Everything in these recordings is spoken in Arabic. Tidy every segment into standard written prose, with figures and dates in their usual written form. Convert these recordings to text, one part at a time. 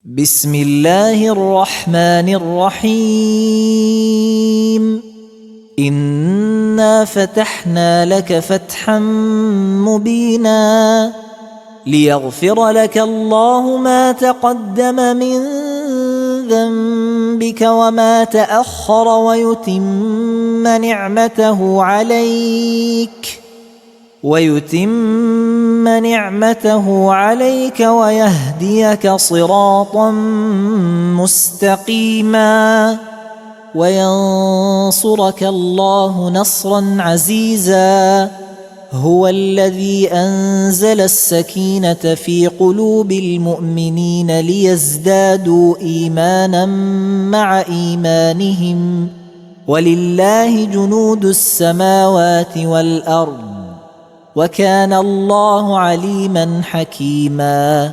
بسم الله الرحمن الرحيم. إنا فتحنا لك فتحا مبينا ليغفر لك الله ما تقدم من ذنبك وما تأخر ويتم نعمته عليك ويهديك صراطا مستقيما وينصرك الله نصرا عزيزا. هو الذي أنزل السكينة في قلوب المؤمنين ليزدادوا إيمانا مع إيمانهم ولله جنود السماوات والأرض وكان الله عليما حكيما.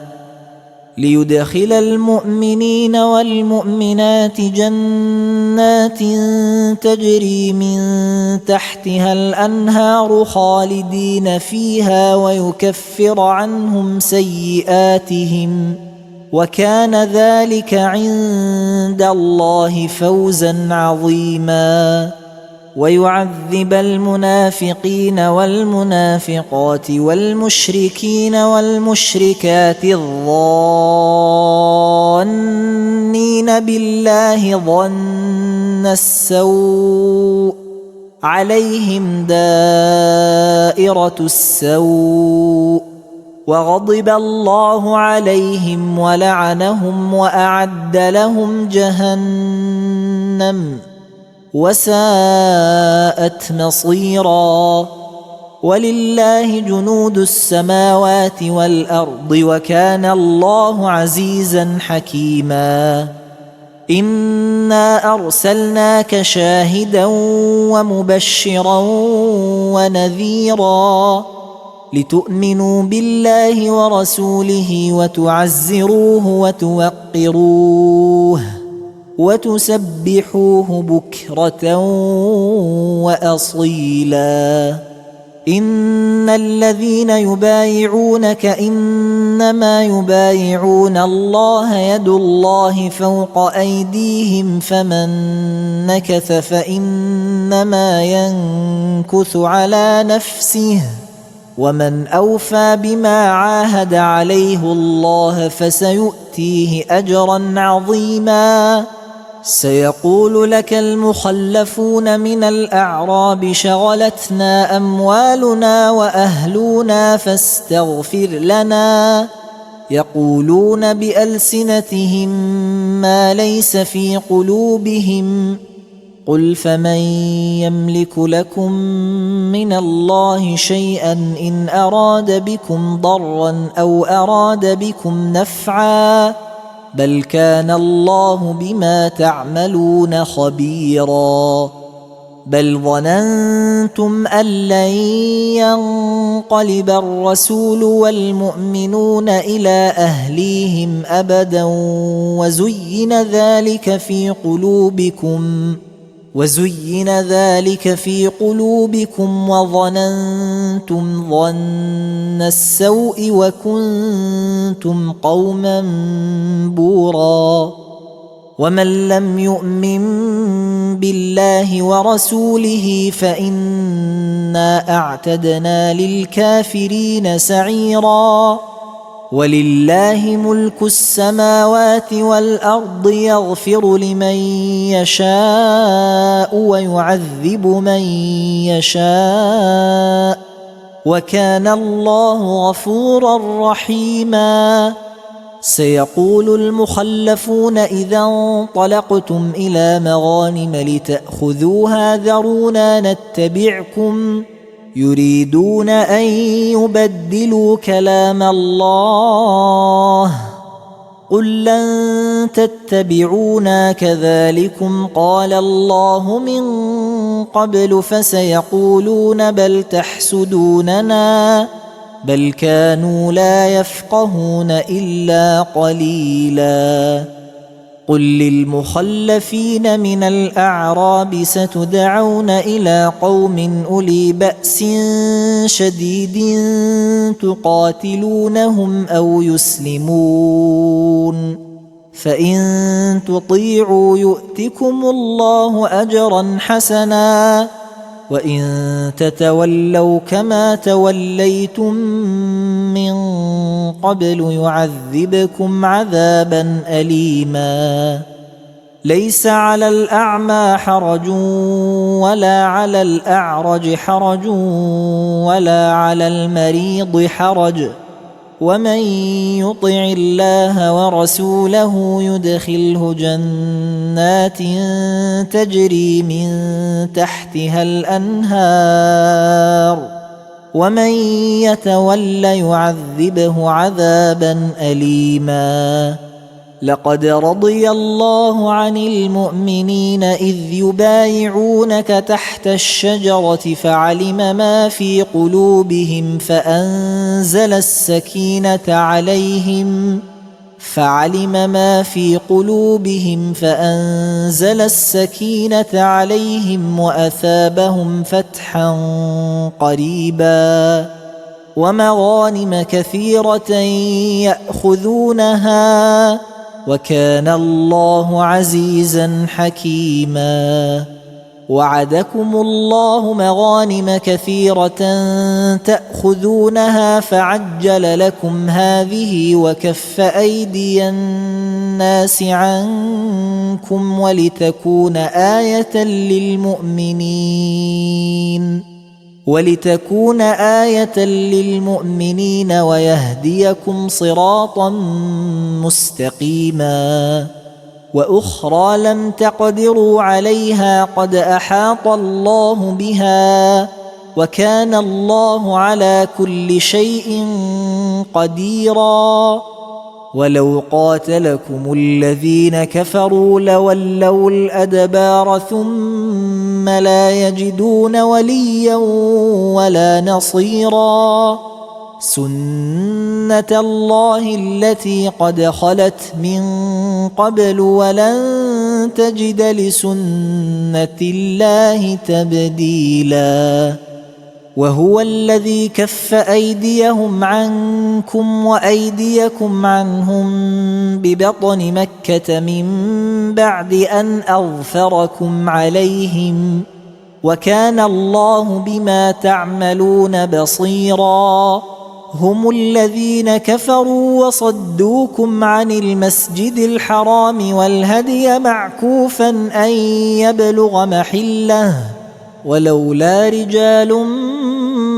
ليدخل المؤمنين والمؤمنات جنات تجري من تحتها الأنهار خالدين فيها ويكفر عنهم سيئاتهم وكان ذلك عند الله فوزا عظيما. ويعذب المنافقين والمنافقات والمشركين والمشركات الظانين بالله ظن السوء عليهم دائرة السوء وغضب الله عليهم ولعنهم وأعد لهم جهنم وساءت مصيرا. ولله جنود السماوات والأرض وكان الله عزيزا حكيما. إنا أرسلناك شاهدا ومبشرا ونذيرا لتؤمنوا بالله ورسوله وتعزروه وتوقروه وتسبحوه بكرة وأصيلا. إن الذين يبايعونك إنما يبايعون الله يد الله فوق أيديهم فمن نكث فإنما ينكث على نفسه ومن أوفى بما عاهد عليه الله فسيؤتيه أجرا عظيما. سيقول لك المخلفون من الأعراب شغلتنا أموالنا وأهلنا فاستغفر لنا يقولون بألسنتهم ما ليس في قلوبهم قل فمن يملك لكم من الله شيئا إن أراد بكم ضرا أو أراد بكم نفعا بل كان الله بما تعملون خبيرا. بل ظننتم أن لن ينقلب الرسول والمؤمنون إلى أهليهم أبدا وزين ذلك في قلوبكم وظننتم ظن السوء وكنتم قوما بورا. ومن لم يؤمن بالله ورسوله فإنا أعتدنا للكافرين سعيرا. ولله ملك السماوات والأرض يغفر لمن يشاء ويعذب من يشاء وكان الله غفورا رحيما. سيقول المخلفون إذا انطلقتم إلى مغانم لتأخذوها ذرونا نتبعكم يريدون أن يبدلوا كلام الله قل لن تتبعونا كذلكم قال الله من قبل فسيقولون بل تحسدوننا بل كانوا لا يفقهون إلا قليلا. قل للمخلفين من الأعراب ستدعون إلى قوم أولي بأس شديد تقاتلونهم أو يسلمون فإن تطيعوا يؤتكم الله أجرا حسنا وإن تتولوا كما توليتم من قبل يعذبكم عذابا أليما ليس على الأعمى حرج ولا على الأعرج حرج ولا على المريض حرج ومن يطع الله ورسوله يدخله جنات تجري من تحتها الأنهار ومن يتول يعذبه عذابا أليما لقد رضي الله عن المؤمنين إذ يبايعونك تحت الشجرة فعلم ما في قلوبهم فأنزل السكينة عليهم وأثابهم فتحا قريبا ومغانم كثيرة يأخذونها وكان الله عزيزا حكيما وعدكم الله مغانم كثيرة تأخذونها فعجل لكم هذه وكف أيدي الناس عنكم ولتكون آية للمؤمنين ويهديكم صراطا مستقيما وأخرى لم تقدروا عليها قد أحاط الله بها وكان الله على كل شيء قديرا ولو قاتلكم الذين كفروا لولوا الأدبار ثم لا يجدون وليا ولا نصيرا سنة الله التي قد خلت من قبل ولن تجد لسنة الله تبديلا وهو الذي كف أيديهم عنكم وأيديكم عنهم ببطن مكة من بعد أن أظفركم عليهم وكان الله بما تعملون بصيرا هم الذين كفروا وصدوكم عن المسجد الحرام والهدي معكوفا أن يبلغ محله ولولا رجال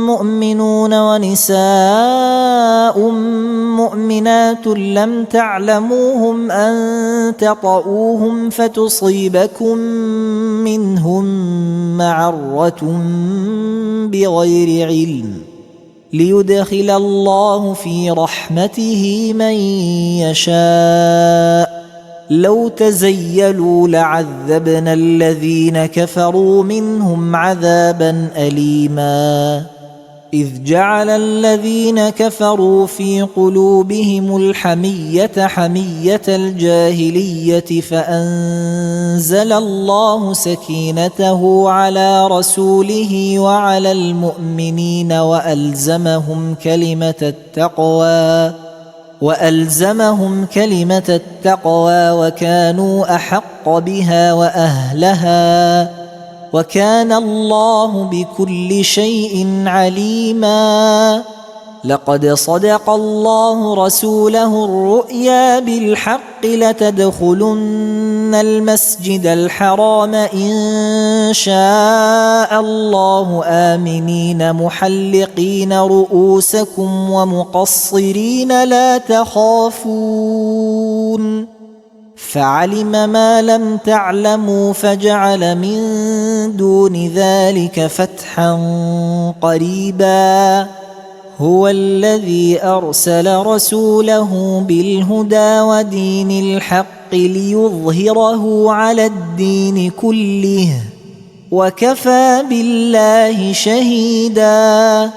مؤمنون ونساء مؤمنات لم تعلموهم أن تطؤوهم فتصيبكم منهم معرة بغير علم ليدخل الله في رحمته من يشاء لو تزيلوا لعذبنا الذين كفروا منهم عذابا أليما إذ جعل الذين كفروا في قلوبهم الحمية حمية الجاهلية فأنزل الله سكينته على رسوله وعلى المؤمنين وألزمهم كلمة التقوى وكانوا أحق بها وأهلها وكان الله بكل شيء عليما لقد صدق الله رسوله الرؤيا بالحق لتدخلن المسجد الحرام إن شاء الله آمنين محلقين رؤوسكم ومقصرين لا تخافون فعلم ما لم تعلموا فجعل من دون ذلك فتحا قريبا هو الذي أرسل رسوله بالهدى ودين الحق ليظهره على الدين كله وكفى بالله شهيدا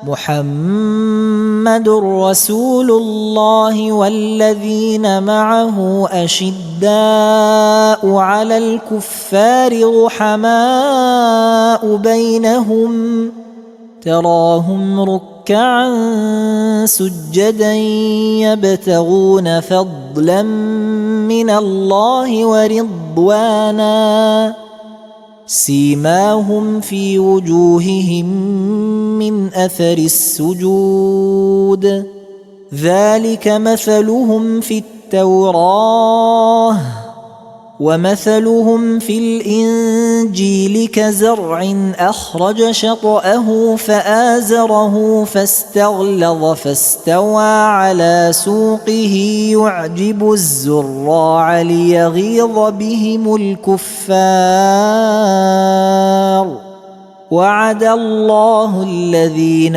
محمد رسول الله والذين معه أشداء على الكفار رحماء بينهم تراهم ركعا سجدا يبتغون فضلا من الله ورضوانا سيماهم في وجوههم من أثر السجود ذلك مثلهم في التوراة ومثلهم في الإنجيل كزرع أخرج شطأه فآزره فاستغلظ فاستوى على سوقه يعجب الزراع ليغيظ بهم الكفار وعد الله الذين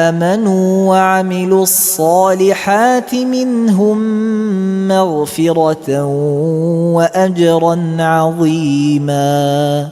آمنوا وعملوا الصالحات منهم مغفرة وأجرا عظيما